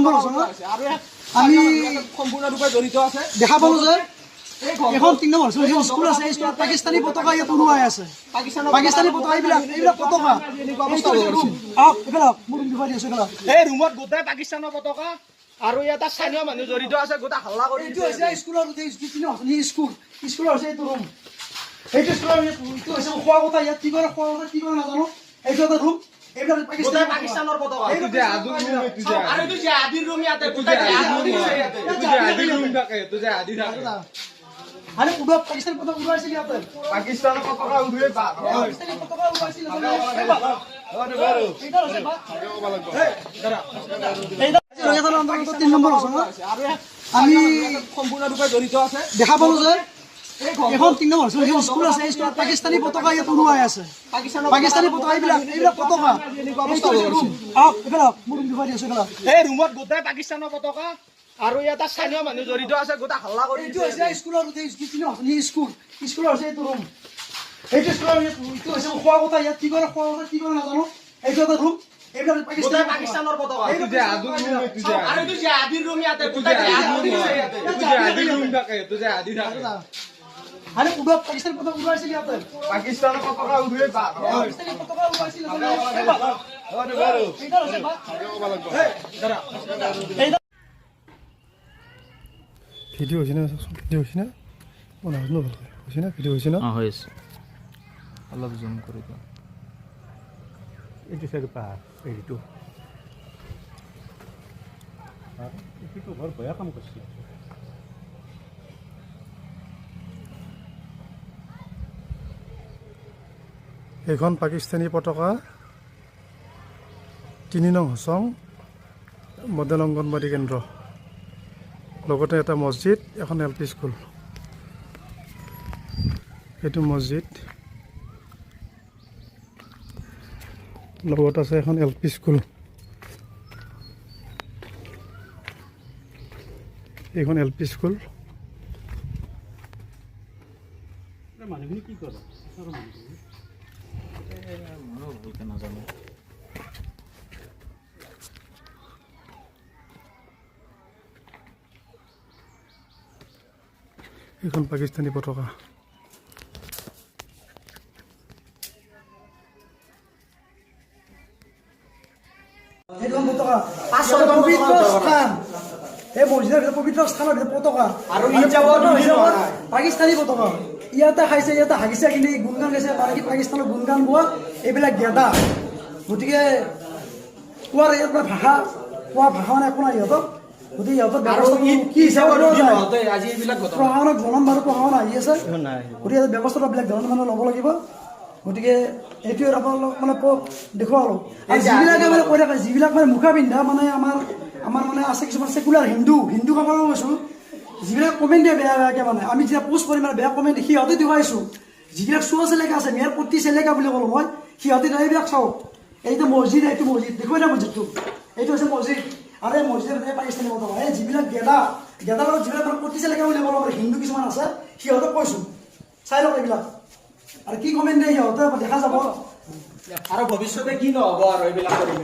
Number আছে আমি সম্পূৰ্ণৰূপে জড়িত আছে। দেখা পালো যে এখন 3 নম্বৰ স্কুল আছে, এই স্কুলত পাকিস্তানী পতাকা ইয়াত উৰুৱাই আছে। পাকিস্তানী পতাকা এইবিলাক পতাকা মোৰ বিষয় দি আছে। এই ৰুমত গোটেই পাকিস্তানৰ পতাকা আৰু ইয়াত স্থানীয় মানুহ জড়িত আছে, গোটেই হাল্লা কৰি এইটো হৈছে স্কুলৰ স্কুলৰ হৈছে এইটো ৰুম। এইটো স্কুলৰ এইটো হৈছে খোৱা কথা, ইয়াত কি কৰে খোৱা কথা কি কৰে নাজানো। এইটো এটা ৰুম, এইবিলাক পাকিস্তানৰ পতাকা। এইটো যে আদিৰ আৰু এইটো যে আদিৰ ৰুম ইয়াতে, গোটেই আদিৰ ৰুম থাকে, এইটো যে আদি থাকে। আৰে উড়া পাকিস্তান পতাকা উড়াইছিল ইয়াতে, পাকিস্তানৰ পতাকা উড়ে বা পাকিস্তানী পতাকা উড়াইছিল আৰে বাৰো এইটা আছে বা এইটা ৰয়েছে অন্তত 3 নম্বৰ আছে আমি সম্পূৰ্ণৰূপে জড়িত আছে। দেখা পালো যে এখন 3 নম্বৰ স্কুল আছে, এই স্কুলত পাকিস্তানী পতাকা ইয়াত উৰুৱাই আছে। পাকিস্তানী পতাকা এইবিলাক পতাকা মোৰ বিষয় দি আছে। এই ৰুমত গোটেই পাকিস্তানৰ পতাকা আৰু ইয়াত স্থানীয় মানুহ জড়িত আছে, গোটেই হাল্লা কৰি এইটো হৈছে স্কুলৰ স্কুলৰ হৈছে এইটো ৰুম। এইটো স্কুলৰ এইটো হৈছে খোৱা কথা, ইয়াত কি কৰে খোৱা কথা কি কৰে নাজানো। এইটো এটা ৰুম, এইবিলাক পাকিস্তানৰ পতাকা। এইটো যে আদিৰ ৰুম, আৰু এইটো যে আদিৰ ৰুম ইয়াতে, গোটেই আদিৰ ৰুম থাকে, এইটো যে আদি থাকে। আৰে উড়া পাকিস্তান পতাকা উড়াইছিল ইয়াতে, পাকিস্তানৰ পতাকা উড়ে বা পাকিস্তানী পতাকা উড়াইছিল আরে বারো এইটা আছে বা ভিডিও হৈছে না? ভিডিও হৈছে না? মই নাজানো ভালকৈ হৈছে না? ভিডিও হৈছে না? হৈ আছে, অলপ জুম কৰি দিওঁ। এইটো চাইড পাহাৰ এইটো এইটো বৰ বেয়া কাম কৰিছে। এইখন পাকিস্তানী পতাকা 3 নং হচং মডেল অংগনবাদী কেন্দ্ৰ, লগতে এটা মছজিদ, এখন LP স্কুল। এইটো মছজিদ, লগত আছে এখন LP স্কুল। এইখন LP স্কুল। মানুহখিনি কি কৰে? ময়ো ভালকৈ নাজানো। এইখন পাকিস্তানী পতাকা। এইখন পতাকা পবিত্ৰ স্থান, এই মছজিদৰ পবিত্ৰ স্থানৰ পতাকা আৰু পাকিস্তানী পতাকা। ইয়াতে খাইছে, ইয়াতে হাগিছে, কিনি গুণগান গাইছে, পাকিস্তানৰ গুণগান গোৱা এইবিলাক গেদা। গতিকে কোৱাৰ ইয়াত ভাষা মানে একো নাই ইহঁতক। গতিকে ইহঁতৰ কি হিচাপত প্ৰশাসনক জনাম বাৰু, প্ৰশাসন আহি আছে। গতিকে ব্যৱস্থাটো বেলেগ ধৰণৰ মানুহ ল'ব লাগিব। গতিকে এইটোৱে আপোনালোক মানে দেখুৱালোঁ। আৰু যিবিলাকে মানে কৈ থাকে, যিবিলাক মানে মুখা পিন্ধা মানে আমাৰ মানে আছে কিছুমান ছেকুলাৰ হিন্দুসকলেও কৈছোঁ, যিবিলাক কমেণ্ট দিয়ে বেয়া বেয়াকৈ, মানে আমি যেতিয়া পোষ্ট কৰিম মানে বেয়া কমেণ্ট সিহঁতে দেখুৱাইছোঁ। যিবিলাক চোৱা চেলেকা আছে, মেয়ৰ পট্টি চেলেকা বুলি ক'লোঁ মই, সিহঁতে এইবিলাক চাওক। এইটো মছজিদ দেখুৱাই দিয়া মছজিদটো, এইটো হৈছে মছজিদ। আৰু এই মছজিদত পাকিস্তানী পতাকা, এই যিবিলাক গেদা লগত যিবিলাক মানে পট্টি চেলেকা বুলি ক'ব পাৰে, হিন্দু কিছুমান আছে, সিহঁতক কৈছোঁ চাই লওক এইবিলাক। আৰু কি কমেণ্ট দিয়ে সিহঁতে দেখা যাব। আৰু ভৱিষ্যতে কি নহ'ব আৰু এইবিলাক কৰি